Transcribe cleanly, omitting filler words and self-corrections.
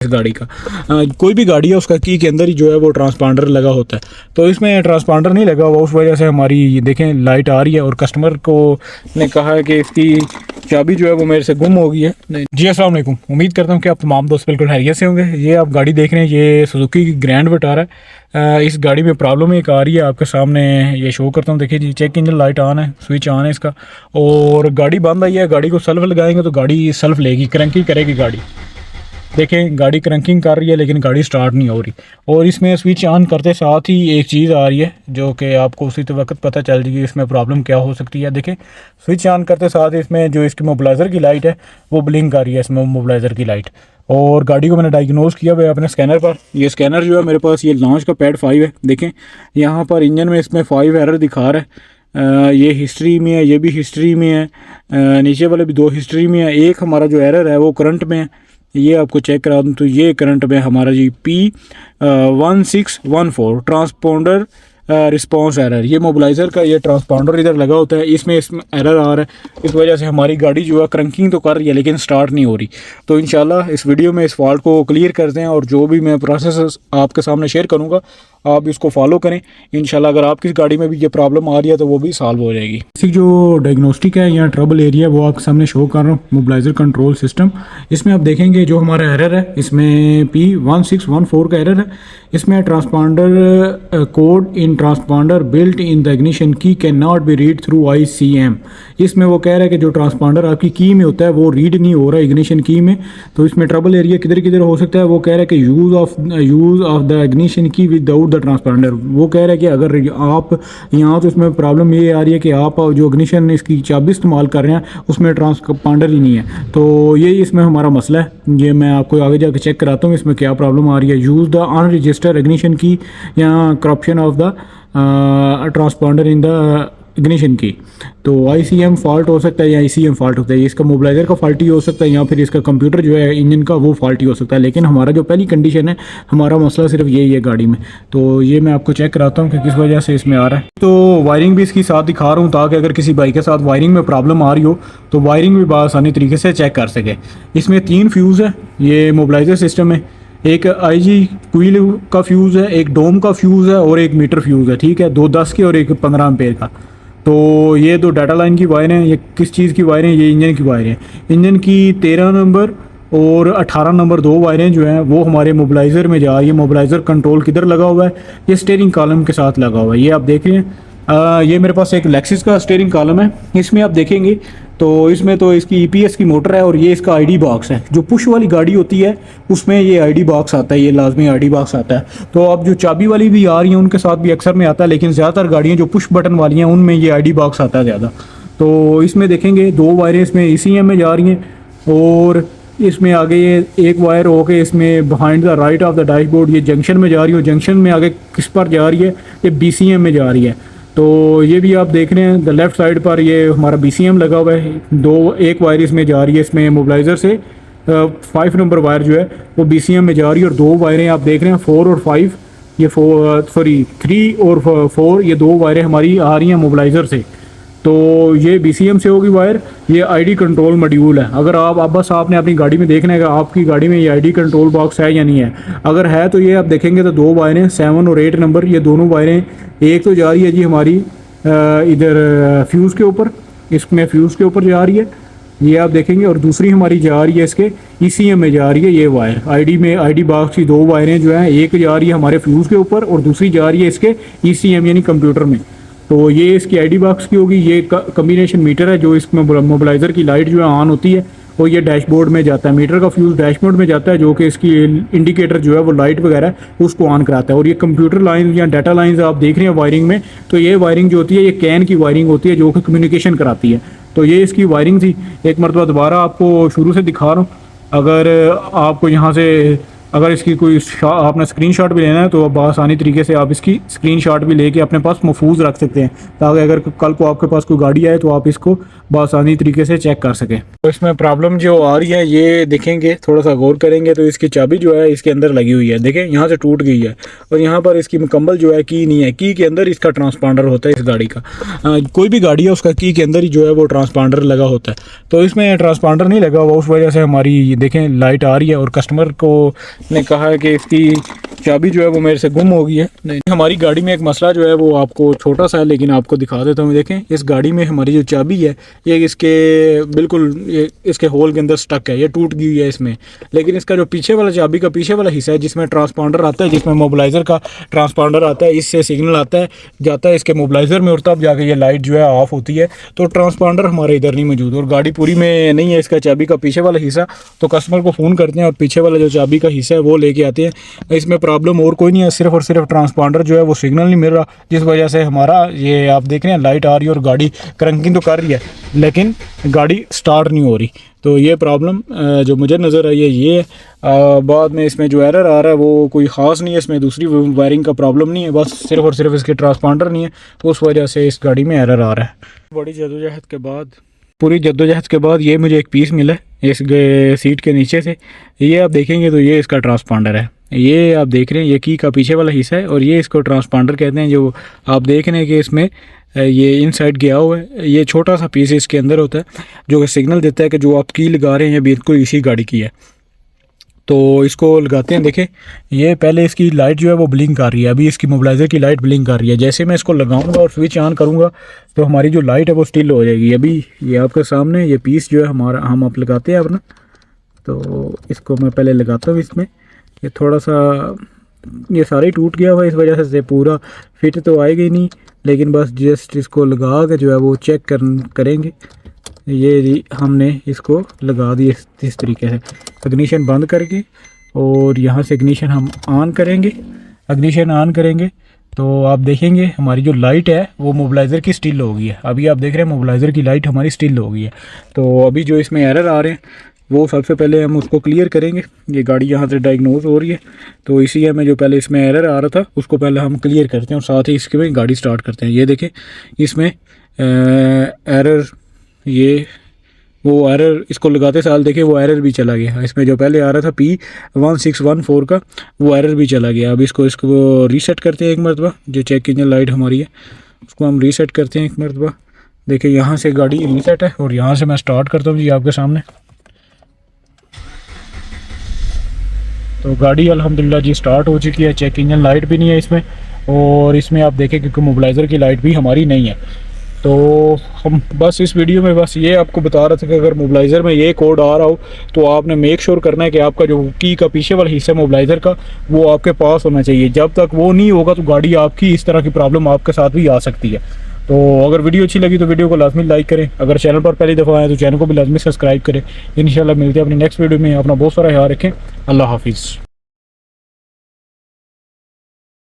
इस गाड़ी का कोई भी गाड़ी है उसका की के अंदर ही जो है वो ट्रांसपांडर लगा होता है, तो इसमें ट्रांसपांडर नहीं लगा हुआ, उस वजह से हमारी ये देखें लाइट आ रही है और कस्टमर को ने कहा है कि इसकी चाबी जो है वो मेरे से गुम हो गई है। जी अस्सलाम वालेकुम, उम्मीद करता हूँ कि आप तमाम दोस्त बिल्कुल खैरियत से होंगे। ये आप गाड़ी देख रहे हैं, ये सुजुकी की ग्रैंड विटारा है। इस गाड़ी में प्रॉब्लम एक आ रही है, आपके सामने ये शो करता हूँ। देखिए जी, चेक इंजन लाइट ऑन है, स्विच ऑन है इसका, और गाड़ी बंद आई है। गाड़ी को सेल्फ लगाएंगे तो गाड़ी सेल्फ लेगी, क्रंकी करेगी गाड़ी। देखें गाड़ी क्रंकिंग कर रही है लेकिन गाड़ी स्टार्ट नहीं हो रही। और इसमें स्विच ऑन करते साथ ही एक चीज़ आ रही है जो कि आपको उसी वक्त पता चल जाएगी इसमें प्रॉब्लम क्या हो सकती है। देखें स्विच ऑन करते साथ इसमें जो इसकी मोबिलाइज़र की लाइट है वो ब्लिंक कर रही है, इसमें मोबिलाइज़र की लाइट। और गाड़ी को मैंने डायग्नोज किया हुआ है अपने स्कैनर पर। ये स्कैनर जो है मेरे पास, ये लॉन्च का पैड 5 है। देखें यहाँ पर इंजन में इसमें 5 एरर दिखा रहा है। ये हिस्ट्री में है, ये भी हिस्ट्री में है, नीचे वाले भी 2 हिस्ट्री में है। एक हमारा जो एरर है वो करंट में है, ये आपको चेक करा दूँ तो ये करंट में हमारा जी P1614 ट्रांसपोंडर रिस्पांस एरर। ये मोबिलाइज़र का ये ट्रांसपांडर इधर लगा होता है, इसमें एरर आ रहा है। इस वजह से हमारी गाड़ी जो है क्रंकिंग तो कर रही है लेकिन स्टार्ट नहीं हो रही। तो इंशाल्लाह इस वीडियो में इस फॉल्ट को क्लियर करते हैं और जो भी मैं प्रोसेस आपके सामने शेयर करूँगा आप इसको फॉलो करें। इंशाल्लाह अगर आपकी गाड़ी में भी ये प्रॉब्लम आ रही है तो वो भी सॉल्व हो जाएगी। इसी जो डायग्नोस्टिक है या ट्रबल एरिया वो आपके सामने शो कर रहा हूँ, मोबिलाइज़र कंट्रोल सिस्टम। इसमें आप देखेंगे जो हमारा एरर है इसमें P1614 का एरर है। इसमें transponder code in transponder built in the ignition key can not be read through ICM। इसमें वो कह रहा है कि जो ट्रांसपांडर आपकी की में होता है वो रीड नहीं हो रहा है इग्निशन की में। तो इसमें ट्रबल एरिया किधर किधर हो सकता है, वो कह रहा है कि यूज़ ऑफ द इग्निशन की विदाउट द ट्रांसपांडर। वो कह रहा है कि अगर आप यहाँ तो इसमें प्रॉब्लम ये आ रही है कि आप जो इग्निशन इसकी चाबी इस्तेमाल कर रहे हैं उसमें ट्रांसपांडर ही नहीं है। तो ये इसमें हमारा मसला है, ये मैं आपको आगे जाकर चेक कराता हूँ इसमें क्या प्रॉब्लम आ रही है। Use the unregistered ignition key या corruption of the transponder in the ignition key. तो ICM फॉल्ट हो सकता है या ICM फॉल्ट होता है, इसका मोबिलाइज़र का फॉल्ट ही हो सकता है या फिर इसका कंप्यूटर जो है इंजन का वो फॉल्ट ही हो सकता है। लेकिन हमारा जो पहली कंडीशन है, हमारा मसला सिर्फ यही है गाड़ी में। तो ये मैं आपको चेक कराता हूँ कि किस वजह से इसमें आ रहा है। तो वायरिंग भी इसकी साथ दिखा रहा हूँ ताकि अगर किसी बाइक के साथ वायरिंग में प्रॉब्लम आ रही हो तो वायरिंग भी आसानी तरीके से चेक कर सके। इसमें 3 फ्यूज़ है, ये मोबिलाइज़र सिस्टम है, एक IG क्वील का फ्यूज़ है, एक डोम का फ्यूज़ है और एक मीटर फ्यूज़ है। ठीक है, 2 10 के और एक 15 एम्पेयर का। तो ये 2 डाटा लाइन की वायर हैं। ये किस चीज़ की वायर हैं, ये इंजन की वायर हैं। इंजन की 13 नंबर और 18 नंबर 2 वायरें जो हैं वो हमारे मोबिलाइज़र में जा रही है। मोबिलाइज़र कंट्रोल किधर लगा हुआ है, ये स्टीयरिंग कॉलम के साथ लगा हुआ है। ये आप देख रहे हैं, ये मेरे पास एक लेक्सिस का स्टीयरिंग कॉलम है। इसमें आप देखेंगे तो इसमें तो इसकी EPS की मोटर है और ये इसका ID बॉक्स है। जो पुश वाली गाड़ी होती है उसमें ये ID बॉक्स आता है, ये लाजमी ID बॉक्स आता है। तो अब जो चाबी वाली भी आ रही हैं उनके साथ भी अक्सर में आता है, लेकिन ज़्यादातर गाड़ियाँ जो पुश बटन वाली हैं उनमें ये ID बॉक्स आता है ज़्यादा। तो इसमें देखेंगे 2 वायरें इसमें ECM में जा रही हैं और इसमें आगे ये एक वायर होके इसमें behind the right of the dashboard ये जंक्शन में जा रही है। जंक्शन में आगे किस पर जा रही है, ये BCM में जा रही है। तो ये भी आप देख रहे हैं द लेफ़्ट साइड पर ये हमारा BCM लगा हुआ है। एक वायर इसमें जा रही है, इसमें मोबिलाइज़र से 5 नंबर वायर जो है वो BCM में जा रही है। और 2 वायरें आप देख रहे हैं 4 और 5, ये 3 और 4, ये 2 वायरें हमारी आ रही हैं मोबिलाइज़र से। तो ये BCM से होगी वायर, ये ID कंट्रोल मॉड्यूल है। अगर आप बस आपने अपनी गाड़ी में देखना है कि आपकी गाड़ी में ये ID कंट्रोल बॉक्स है या नहीं है। अगर है तो ये आप देखेंगे तो 2 वायरें 7 और 8 नंबर, ये दोनों वायरें एक तो जा रही है जी हमारी इधर फ्यूज़ के ऊपर, इसमें फ्यूज़ के ऊपर जा रही है, ये आप देखेंगे। और दूसरी हमारी जा रही है इसके ECM में जा रही है ये वायर। ID बॉक्स की 2 वायरें जो हैं, एक जा रही है हमारे फ्यूज़ के ऊपर और दूसरी जा रही है इसके ECM यानी कंप्यूटर में। तो ये इसकी ID बॉक्स की होगी। ये कम्बिनेशन मीटर है जो इसमें मोबिलाइज़र की लाइट जो है ऑन होती है और ये डैशबोर्ड में जाता है। मीटर का फ्यूज़ डैशबोर्ड में जाता है जो कि इसकी इंडिकेटर जो है वो लाइट वगैरह उसको ऑन कराता है। और ये कंप्यूटर लाइन या डाटा लाइंस आप देख रहे हैं वायरिंग में, तो ये वायरिंग जो होती है ये कैन की वायरिंग होती है जो कि कम्युनिकेशन कराती है। तो ये इसकी वायरिंग थी। एक मरतबा दोबारा आपको शुरू से दिखा रहा हूँ। अगर आपको यहाँ से अगर इसकी कोई आपने स्क्रीनशॉट भी लेना है तो आप आसानी तरीके से आप इसकी स्क्रीनशॉट भी लेके अपने पास महफूज रख सकते हैं, ताकि अगर कल को आपके पास कोई गाड़ी आए तो आप इसको बआसानी तरीके से चेक कर सकें। तो इसमें प्रॉब्लम जो आ रही है ये देखेंगे, थोड़ा सा गौर करेंगे तो इसकी चाबी जो है इसके अंदर लगी हुई है, देखें यहाँ से टूट गई है और यहाँ पर इसकी मुकम्मल जो है की नहीं है। की के अंदर इसका ट्रांसपांडर होता है इस गाड़ी का। कोई भी गाड़ी है उसका की के अंदर ही जो है वो ट्रांसपांडर लगा होता है, तो इसमें ट्रांसपांडर नहीं लगा हुआ, उस वजह से हमारी देखें लाइट आ रही है और कस्टमर को ने कहा है कि इसकी चाबी जो है वो मेरे से गुम हो गई है। नहीं, हमारी गाड़ी में एक मसला जो है वो आपको छोटा सा है लेकिन आपको दिखा देता हूँ। देखें इस गाड़ी में हमारी जो चाबी है ये इसके बिल्कुल ये इसके होल के अंदर स्टक है, ये टूट गई है इसमें। लेकिन इसका जो पीछे वाला चाबी का पीछे वाला हिस्सा है जिसमें ट्रांसपांडर आता है, जिसमें मोबिलाइज़र का ट्रांसपांडर आता है, इससे सिग्नल आता है जाता है इसके मोबिलाइज़र में और तब जाके ये लाइट जो है ऑफ होती है। तो ट्रांसपांडर हमारे इधर नहीं मौजूद और गाड़ी पूरी में नहीं है इसका चाबी का पीछे वाला हिस्सा। तो कस्टमर को फ़ोन करते हैं और पीछे वाला जो चाबी का हिस्सा है वो लेके आते हैं। इसमें प्रॉब्लम और कोई नहीं है, सिर्फ और सिर्फ ट्रांसपांडर जो है वो सिग्नल नहीं मिल रहा, जिस वजह से हमारा ये आप देख रहे हैं लाइट आ रही है और गाड़ी क्रंकिंग तो कर रही है लेकिन गाड़ी स्टार्ट नहीं हो रही। तो ये प्रॉब्लम जो मुझे नज़र आई है ये बाद में इसमें जो एरर आ रहा है वो कोई ख़ास नहीं है, इसमें दूसरी वायरिंग का प्रॉब्लम नहीं है, बस सिर्फ और सिर्फ इसके ट्रांसपांडर नहीं है तो उस वजह से इस गाड़ी में एरर आ रहा है। बड़ी जद्दोजहद के बाद, पूरी जद्दोजहद के बाद ये मुझे एक पीस मिला है इस सीट के नीचे से। ये आप देखेंगे तो ये इसका ट्रांसपांडर है, ये आप देख रहे हैं ये की का पीछे वाला हिस्सा है और ये इसको ट्रांसपांडर कहते हैं। जो आप देख रहे हैं कि इसमें ये इनसाइड गया हुआ है, ये छोटा सा पीस इसके अंदर होता है जो सिग्नल देता है कि जो आप की लगा रहे हैं बिल्कुल इसी गाड़ी की है। तो इसको लगाते हैं, देखें ये पहले इसकी लाइट जो है वो ब्लिंक कर रही है, अभी इसकी मोबिलाइज़र की लाइट ब्लिंक कर रही है। जैसे मैं इसको लगाऊंगा और स्विच ऑन करूंगा तो हमारी जो लाइट है वो स्टिल हो जाएगी। अभी ये आपके सामने ये पीस जो है हमारा हम आप लगाते हैं अपना, तो इसको मैं पहले लगाता हूँ। इसमें ये थोड़ा सा ये सारा ही टूट गया हुआ है, इस वजह से पूरा फिट तो आएगा ही नहीं, लेकिन बस जस्ट इसको लगा के जो है वो चेक करेंगे। ये हमने इसको लगा दिए इस तरीके से, इग्निशन बंद करके और यहाँ से इग्निशन हम ऑन करेंगे। इग्निशन ऑन करेंगे तो आप देखेंगे हमारी जो लाइट है वो मोबिलाइज़र की स्टिल हो गई है। अभी आप देख रहे हैं मोबिलाइज़र की लाइट हमारी स्टिल हो गई है। तो अभी जो इसमें एरर आ रहे हैं वो सबसे पहले हम उसको क्लियर करेंगे। ये गाड़ी यहाँ से डायग्नोज हो रही है तो इसी में जो पहले इसमें एरर आ रहा था उसको पहले हम क्लियर करते हैं और साथ ही इसके में गाड़ी स्टार्ट करते हैं। ये देखें इसमें एरर, ये वो एरर इसको लगाते साल देखे वो एरर भी चला गया। इसमें जो पहले आ रहा था P1614 का वो एरर भी चला गया। अब इसको रीसेट करते हैं एक मरतबा, जो चेक इंजन लाइट हमारी है उसको हम रीसेट करते हैं एक मरतबा। देखिए यहाँ से गाड़ी रीसेट है और यहाँ से मैं स्टार्ट करता हूँ जी आपके सामने। तो गाड़ी अल्हम्दुलिल्लाह जी स्टार्ट हो चुकी है, चेक इंजन लाइट भी नहीं है इसमें और इसमें आप देखें क्योंकि मोबिलाइज़र की लाइट भी हमारी नहीं है। तो हम बस इस वीडियो में बस ये आपको बता रहे थे कि अगर मोबिलाइज़र में ये कोड आ रहा हो तो आपने मेक श्योर करना है कि आपका जो की का पीछे वाला हिस्सा मोबिलाइज़र का वो आपके पास होना चाहिए। जब तक वो नहीं होगा तो गाड़ी आपकी इस तरह की प्रॉब्लम आपके साथ भी आ सकती है। तो अगर वीडियो अच्छी लगी तो वीडियो को लाजमी लाइक करें, अगर चैनल पर पहली दफ़ा आए तो चैनल को भी लाजमी सब्सक्राइब करें। इंशाल्लाह मिलते हैं अपनी नेक्स्ट वीडियो में। अपना बहुत सारा ख्याल रखें। अल्लाह हाफिज़।